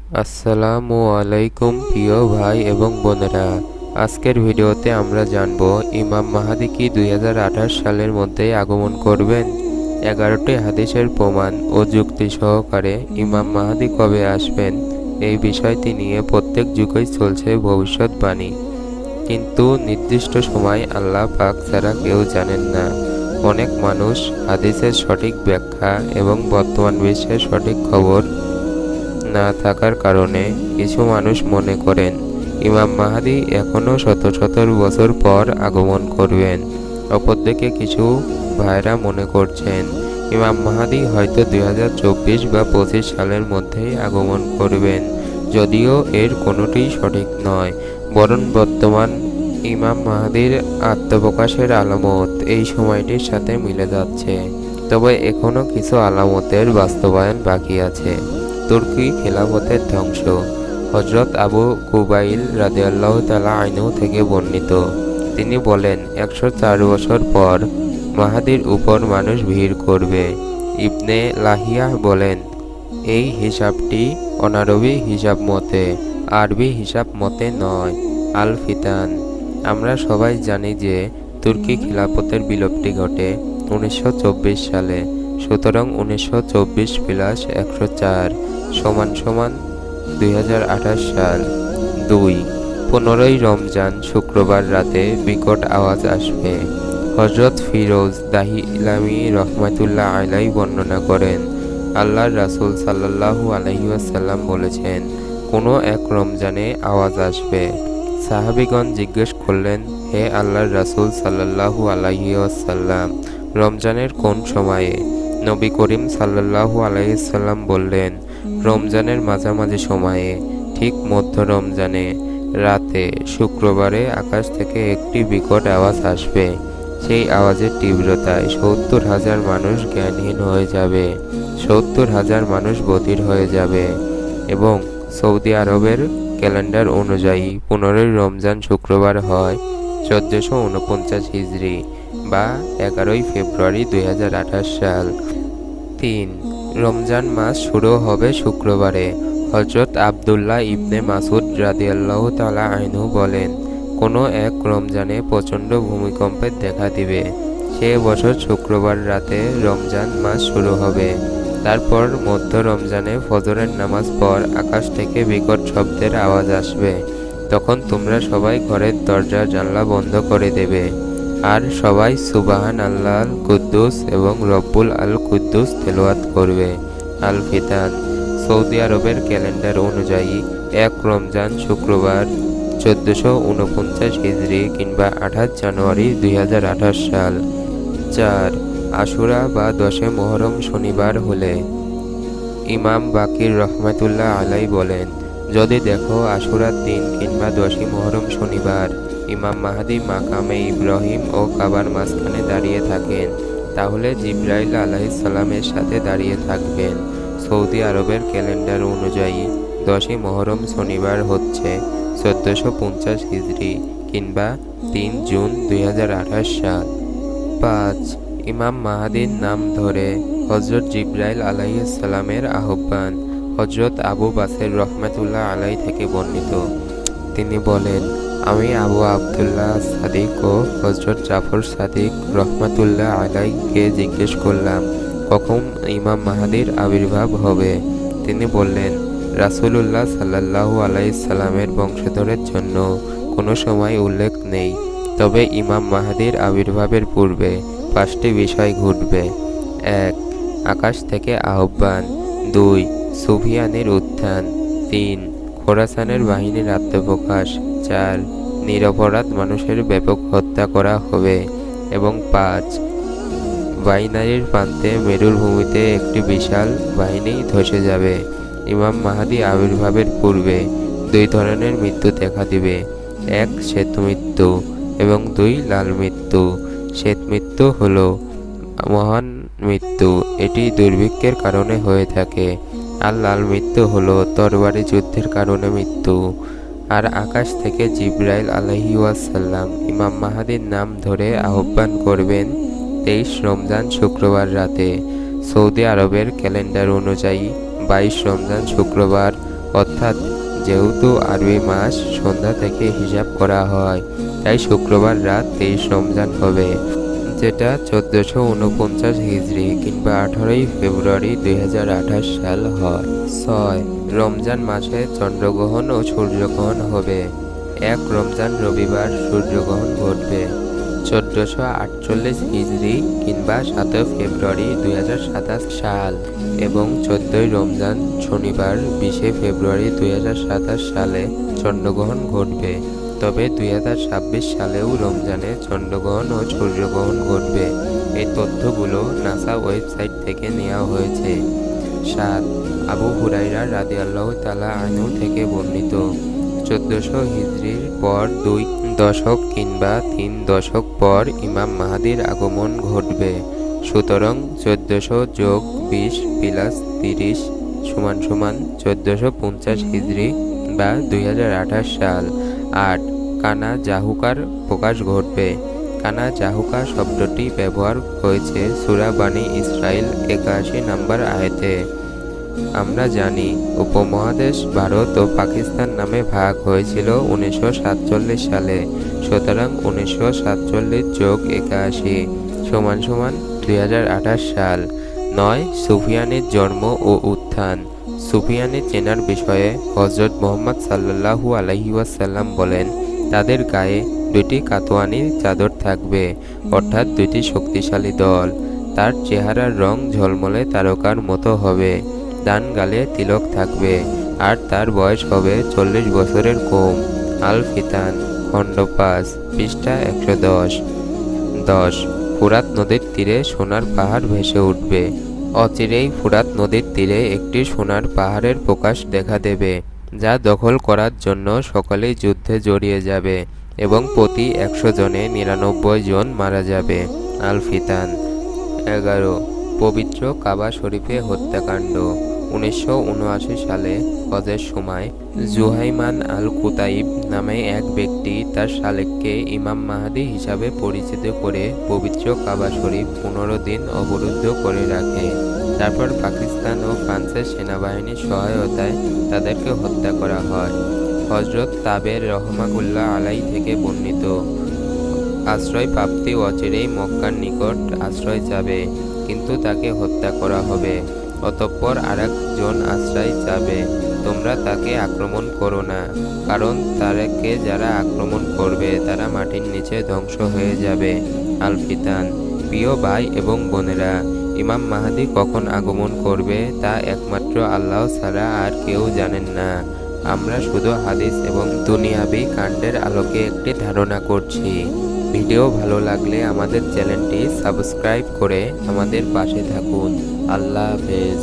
আসসালামু আলাইকুম প্রিয় ভাই এবং বোনেরা। আজকের ভিডিওতে আমরা জানব ইমাম মাহদী কি 2028 সালের মধ্যেই আগমন করবেন। 11টি হাদিসের প্রমাণ ও যুক্তি সহকারে ইমাম মাহদী কবে আসবেন এই বিষয়টি নিয়ে প্রত্যেক যুগেই চলছে ভবিষ্যৎবাণী, কিন্তু নির্দিষ্ট সময় আল্লাহ পাক ছাড়া কেউ জানেন না। অনেক মানুষ হাদিসের সঠিক ব্যাখ্যা এবং বর্তমান বিশ্বের সঠিক খবর না থাকার কারণে কিছু মানুষ মনে করেন ইমাম মাহদী এখনও শত শত বছর পর আগমন করবেন। অপরদিকে কিছু ভাইরা মনে করছেন ইমাম মাহদী হয়তো 2024 বা 25 সালের মধ্যেই আগমন করবেন, যদিও এর কোনোটিই সঠিক নয়, বরং বর্তমান ইমাম মাহদীর আত্মপ্রকাশের আলামত এই সময়টির সাথে মিলে যাচ্ছে। তবে এখনও কিছু আলামতের বাস্তবায়ন বাকি আছে। তুর্কি খেলাফতের ধ্বংস। হযরত আবু কুবাইল রাদিয়াল্লাহু তাআলা আনহু থেকে বর্ণিত, তিনি বলেন 104 বছর পর মাহদীর উপর মানুষ ভিড় করবে। ইবনে লাহিয়াহ বলেন, এই হিসাবটি অনারবি হিসাব মতে, আরবি হিসাব মতে নয়। আল ফিতান। আমরা সবাই জানি যে তুর্কি খিলাফতের বিলুপ্তি ঘটে 1924 সালে। সুতরাং 1924 প্লাস 104 সমান সমান 2028 সাল। 2. 15ই রমজান শুক্রবার রাতে বিকট আওয়াজ আসবে। হযরত ফিরোজ দাহিলামি রহমাতুল্লাহ আলাইহি বর্ণনা করেন, আল্লাহর রাসূল সাল্লাল্লাহু আলাইহি ওয়াসাল্লাম বলেছেন, কোনো এক রমজানে আওয়াজ আসবে। সাহাবীগণ জিজ্ঞেস করলেন, হে আল্লাহর রাসূল সাল্লাল্লাহু আলাইহি ওয়াসাল্লাম, রমজানের কোন সময়ে? নবী করিম সাল্লাল্লাহু আলাইহি সাল্লাম বললেন, রমজানের মাঝামাঝি সময়ে, ঠিক মধ্য রমজানে রাতে শুক্রবারে আকাশ থেকে একটি বিকট আওয়াজ আসবে। সেই আওয়াজের তীব্রতায় 70,000 মানুষ জ্ঞানহীন হয়ে যাবে, 70,000 মানুষ বধির হয়ে যাবে। এবং সৌদি আরবের ক্যালেন্ডার অনুযায়ী 15ই রমজান শুক্রবার হয় 1449 হিজরি বা 11ই ফেব্রুয়ারি 2028 সাল। 3. রমজান মাস শুরু হবে শুক্রবারে। হযরত আব্দুল্লাহ ইবনে মাসউদ রাদিয়াল্লাহু তাআলা আনহু বলেন, কোনো এক রমজানে প্রচণ্ড ভূমিকম্পের দেখা দিবে। সে বছর শুক্রবার রাতে রমজান মাস শুরু হবে। তারপর মধ্য রমজানে ফজরের নামাজ পর আকাশ থেকে বিকট শব্দের আওয়াজ আসবে। তখন তোমরা সবাই ঘরের দরজা জানলা বন্ধ করে দেবে আর সবাই সুবহান আল্লাহ আল কুদ্দুস এবং রব্বুল আল কুদ্দুস তেলাওয়াত করবে। আল ফিতান। সৌদি আরবের ক্যালেন্ডার অনুযায়ী 1 রমজান শুক্রবার 1449 হিজরি কিংবা 28 জানুয়ারি 2028 সাল। 4. আশুরা বা 10 মুহররম শনিবার হলে। ইমাম বাকির রহমাতুল্লাহ আলাই বলেন, যদি দেখো আশুরার দিন কিংবা 10ই মুহররম শনিবার ইমাম মাহদী মাকামে ইব্রাহিম ও কাবার মাঝখানে দাঁড়িয়ে থাকেন, তাহলে জিবরাইল আলাইহিস সালামের সাথে দাঁড়িয়ে থাকবেন। সৌদি আরবের ক্যালেন্ডার অনুযায়ী 10ই মুহররম শনিবার হচ্ছে 1450 হিজরি কিংবা 3 জুন 2028 সাল। 5. ইমাম মাহদীর নাম ধরে হযরত জিবরাইল আলাইহিস সালামের আহ্বান। হযরত আবু বাসের রহমাতুল্লাহ আলাই থেকে বর্ণিত, তিনি বলেন, আমি আবু আব্দুল্লাহ সাদিক ও হযরত জাফর সাদিক রহমাতুল্লাহ আলাইকে জিজ্ঞেস করলাম, কখন ইমাম মাহদীর আবির্ভাব হবে? তিনি বললেন, রাসূলুল্লাহ সাল্লাল্লাহু আলাইহি সাল্লামের বংশধরের জন্য কোনো সময় উল্লেখ নেই, তবে ইমাম মাহদীর আবির্ভাবের পূর্বে 5টি বিষয় ঘটবে। 1. আকাশ থেকে আহ্বান। 2. সুফিয়ানের উত্থান। 3. খোরাসানের বাহিনীর আত্মপ্রকাশ। 4. নিরপরাধ মানুষের ব্যাপক হত্যা করা হবে। এবং 5. বাইনারির প্রান্তে মেরুর ভূমিতে একটি বিশাল বাহিনী ধসে যাবে। ইমাম মাহদী আবির্ভাবের পূর্বে 2 ধরনের মৃত্যু দেখা দিবে, 1 শ্বেত মৃত্যু এবং 2 লাল মৃত্যু। শ্বেত মৃত্যু হলো মহান মৃত্যু, এটি দুর্ভিক্ষের কারণে হয়ে থাকে। আর লাল মৃত্যু হলো তরবারি যুদ্ধের কারণে মৃত্যু। আর আকাশ থেকে জিবরাইল আলাইহি ওয়াসাল্লাম ইমাম মাহদীর নাম ধরে আহ্বান করবেন 23 রমজান শুক্রবার রাতে। সৌদি আরবের ক্যালেন্ডার অনুযায়ী 22 রমজান শুক্রবার অর্থাৎ যেহেতু আরবি মাস সন্ধ্যা থেকে হিসাব করা হয়, তাই শুক্রবার রাত 23 রমজান হবে, যেটা 1449 হিজরি কিংবা 18ই ফেব্রুয়ারি 2028 সাল হয়। 6. রমজান মাসে চন্দ্রগ্রহণ ও সূর্যগ্রহণ হবে। 1 রমজান রবিবার সূর্যগ্রহণ ঘটবে 1448 হিজরি কিংবা 7 ফেব্রুয়ারি 2027 সাল এবং 14ই রমজান শনিবার 20 ফেব্রুয়ারি 2027 সালে চন্দ্রগ্রহণ ঘটবে। তবে 2026 সালেও রমজানে চন্দ্রগ্রহণ ও সূর্যগ্রহণ ঘটবে। এই তথ্যগুলো নাসা ওয়েবসাইট থেকে নেওয়া হয়েছে। 7. আবু হুরায়রা রাদিয়াল্লাহু তাআলা আনহু থেকে বর্ণিত, 1400 হিজরির পর 2 দশক কিংবা 3 দশক পর ইমাম মাহদীর আগমন ঘটবে। সুতরাং 1400 যোগ 20 প্লাস 30 সমান 1450 হিজরি বা 2028 সাল। 8. কানা জাহুকার প্রকাশ ঘটবে। কানা জাহুকা শব্দটি ব্যবহার হয়েছে সূরা বানী ইসরাইল 81 নম্বর আয়াতে। আমরা জানি উপমহাদেশ ভারত ও পাকিস্তান নামে ভাগ হয়েছিল 1947 সালে। সুতরাং 1947 যোগ 81 সমান 2028 সাল। 9. সুফিয়ানের জন্ম ও উত্থান। সুফিয়ানের চেনার বিষয়ে হযরত মুহাম্মদ সাল্লাল্লাহু আলাইহি ওয়াসাল্লাম বলেন, তাদের গায়ে 2টি কাতোয়ানির চাদর থাকবে, অর্থাৎ 2টি শক্তিশালী দল। তার চেহারার রং ঝলমলে তারকার মতো হবে, ডান গালে তিলক থাকবে, আর তার বয়স হবে 40 বছরের কম। আল ফিতান খণ্ড 5 পৃষ্ঠা 110। 10. ফুরাত নদীর তীরে সোনার পাহাড় ভেসে উঠবে। অচিরেই ফুরাত নদীর তীরে একটি সোনার পাহাড়ের প্রকাশ দেখা দেবে, যা দখল করার জন্য সকলেই যুদ্ধে জড়িয়ে যাবে এবং প্রতি 100 জনে 99 জন মারা যাবে। আল ফিতান। 11. পবিত্র কাবা শরীফে হত্যাকাণ্ড। 1979 সালে হজের সময় জুহাইমান আল কুতাইব নামে এক ব্যক্তি তার শালেককে ইমাম মাহদী হিসাবে পরিচিত করে পবিত্র কাবা শরীফ 15 দিন অবরুদ্ধ করে রাখে। তারপর পাকিস্তান ও ফ্রান্সের সেনাবাহিনীর সহায়তায় তাদেরকে হত্যা করা হয়। হযরত তাবের রহমাতুল্লাহ আলাইহি থেকে বর্ণিত, আশ্রয় প্রাপ্তি অচিরেই মক্কার নিকট আশ্রয় যাবে, কিন্তু তাকে হত্যা করা হবে। অতঃপর আরেকজন আশ্রয় যাবে, তোমরা তাকে আক্রমণ করো না, কারণ তাকে যারা আক্রমণ করবে তারা মাটির নিচে ধ্বংস হয়ে যাবে। আল ফিতান। প্রিয় ভাই এবং বোনেরা, ইমাম মাহদী কখন আগমন করবে তা একমাত্র আল্লাহ ছাড়া আর কেউ জানেন না। আমরা শুধু হাদিস এবং দুনিয়াবি কাণ্ডের আলোকে একটি ধারণা করছি। ভিডিও ভালো লাগলে আমাদের চ্যানেলটি সাবস্ক্রাইব করে আমাদের পাশে থাকুন। আল্লাহ হাফেজ।